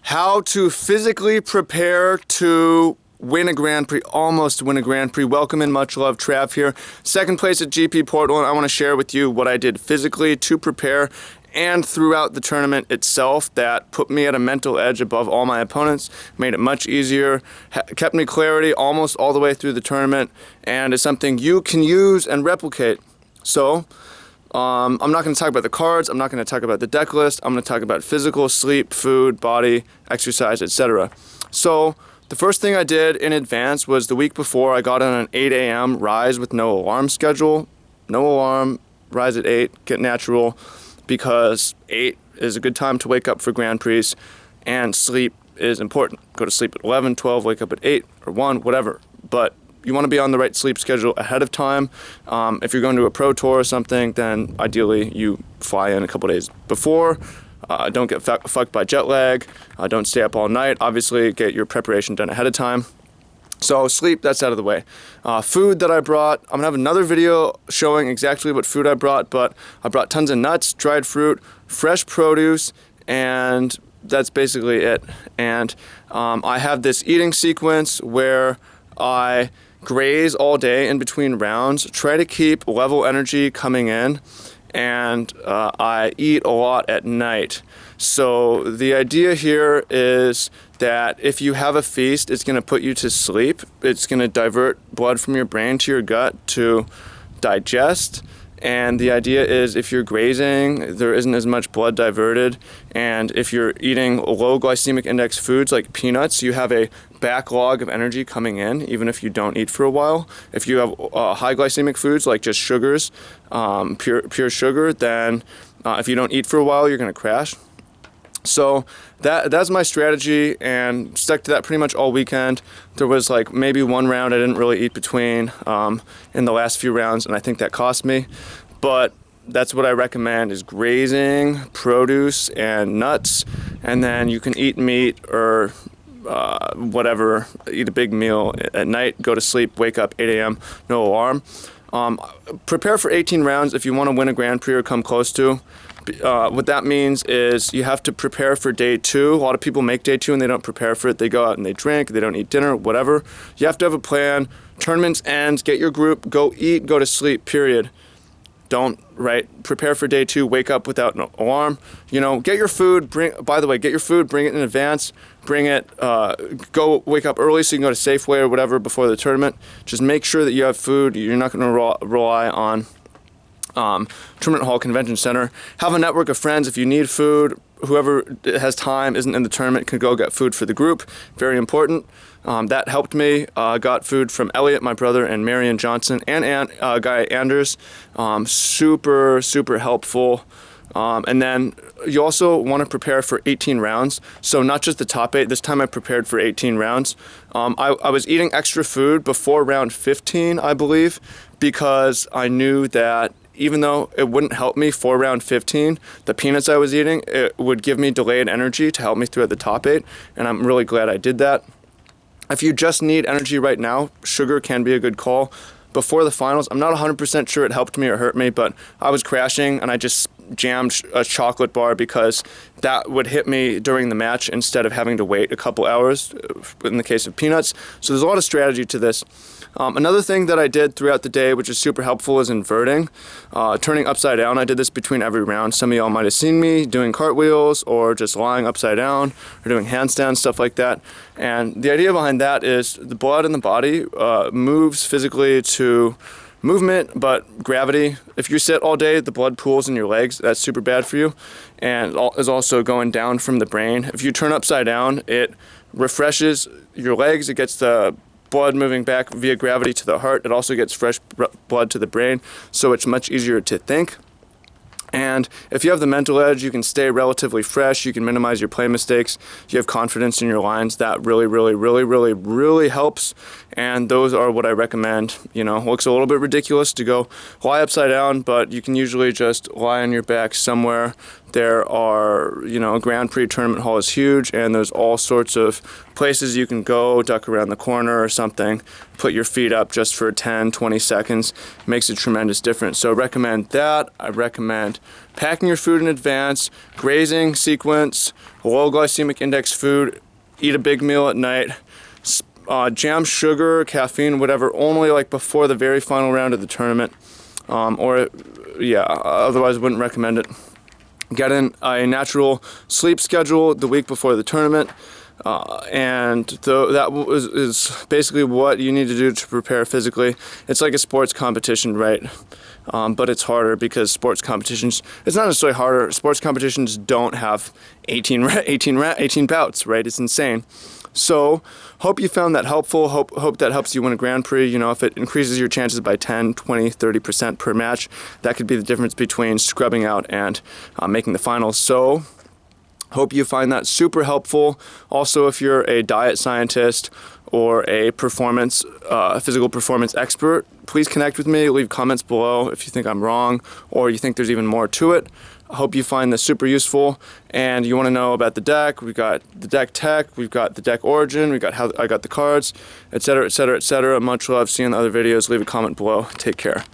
how to physically prepare to win a Grand Prix, almost win a Grand Prix. Welcome and much love, Trav here. Second place at GP Portland. I want to share with you what I did physically to prepare and throughout the tournament itself that put me at a mental edge above all my opponents, made it much easier, kept me clarity almost all the way through the tournament, and is something you can use and replicate. So, I'm not going to talk about the cards, I'm not going to talk about the deck list, I'm going to talk about physical, sleep, food, body, exercise, etc. So, the first thing I did in advance was the week before I got on an 8 a.m. rise with no alarm schedule. No alarm, rise at 8, get natural, because 8 is a good time to wake up for Grand Prix, and sleep is important. Go to sleep at 11, 12, wake up at 8 or 1, whatever. But you want to be on the right sleep schedule ahead of time. If you're going to a pro tour or something, then ideally you fly in a couple days before. Don't get fucked by jet lag. Don't stay up all night. Obviously, get your preparation done ahead of time. So sleep, that's out of the way. Food that I brought, I'm going to have another video showing exactly what food I brought, but I brought tons of nuts, dried fruit, fresh produce, and that's basically it. And I have this eating sequence where I graze all day in between rounds, try to keep level energy coming in, and I eat a lot at night. So the idea here is that if you have a feast, it's going to put you to sleep. It's going to divert blood from your brain to your gut to digest. And the idea is if you're grazing, there isn't as much blood diverted. And if you're eating low glycemic index foods like peanuts, you have a backlog of energy coming in, even if you don't eat for a while. If you have high glycemic foods like just sugars, pure sugar, then if you don't eat for a while, you're going to crash. So that's my strategy, and stuck to that pretty much all weekend. There was like maybe one round I didn't really eat between in the last few rounds, and I think that cost me. But that's what I recommend is grazing, produce, and nuts, and then you can eat meat or whatever, eat a big meal at night, go to sleep, wake up 8 a.m., no alarm. Prepare for 18 rounds if you want to win a Grand Prix or come close to. What that means is you have to prepare for day 2. A lot of people make day 2 and they don't prepare for it. They go out and they drink, they don't eat dinner, whatever. You have to have a plan. Tournaments end, get your group, go eat, go to sleep, period. Don't, prepare for day 2, wake up without an alarm. Get your food, get your food, bring it in advance, go wake up early so you can go to Safeway or whatever before the tournament. Just make sure that you have food. You're not going to rely on Tournament Hall Convention Center. Have a network of friends if you need food. Whoever has time, isn't in the tournament, can go get food for the group. Very important. That helped me. Got food from Elliot, my brother, and Marion Johnson, and Guy Anders. Super, super helpful. And then you also want to prepare for 18 rounds. So not just the top 8. This time I prepared for 18 rounds. I was eating extra food before round 15, I believe, because I knew that even though it wouldn't help me for round 15, the peanuts I was eating, it would give me delayed energy to help me throughout the top 8, and I'm really glad I did that. If you just need energy right now, sugar can be a good call. Before the finals, I'm not 100% sure it helped me or hurt me, but I was crashing and I just jammed a chocolate bar because that would hit me during the match instead of having to wait a couple hours in the case of peanuts. So there's a lot of strategy to this. Another thing that I did throughout the day, which is super helpful, is inverting, turning upside down. I did this between every round. Some of y'all might have seen me doing cartwheels or just lying upside down or doing handstands, stuff like that. And the idea behind that is the blood in the body moves physically to movement, but gravity. If you sit all day, the blood pools in your legs. That's super bad for you, and is also going down from the brain. If you turn upside down, it refreshes your legs. It gets the blood moving back via gravity to the heart. It also gets fresh blood to the brain, so it's much easier to think. And if you have the mental edge, you can stay relatively fresh. You can minimize your play mistakes. You have confidence in your lines. That really, really, really, really, really helps. And those are what I recommend. Looks a little bit ridiculous to go lie upside down, but you can usually just lie on your back somewhere There are, a Grand Prix tournament hall is huge, and there's all sorts of places you can go, duck around the corner or something, put your feet up just for 10, 20 seconds. It makes a tremendous difference. So I recommend that. I recommend packing your food in advance, grazing sequence, low glycemic index food, eat a big meal at night, jam sugar, caffeine, whatever, only like before the very final round of the tournament. Otherwise I wouldn't recommend it. Get in a natural sleep schedule the week before the tournament, that is basically what you need to do to prepare physically. It's like a sports competition, right? But it's harder because sports competitions, it's not necessarily harder, sports competitions don't have 18 bouts, right? It's insane. So, hope you found that helpful. Hope that helps you win a Grand Prix. If it increases your chances by 10, 20, 30% per match, that could be the difference between scrubbing out and making the finals. So, hope you find that super helpful. Also, if you're a diet scientist or a physical performance expert, please connect with me. Leave comments below if you think I'm wrong or you think there's even more to it. I hope you find this super useful, and you want to know about the deck. We've got the deck tech, we've got the deck origin, we've got how I got the cards, etc., etc., etc. Much love. See you in the other videos. Leave a comment below. Take care.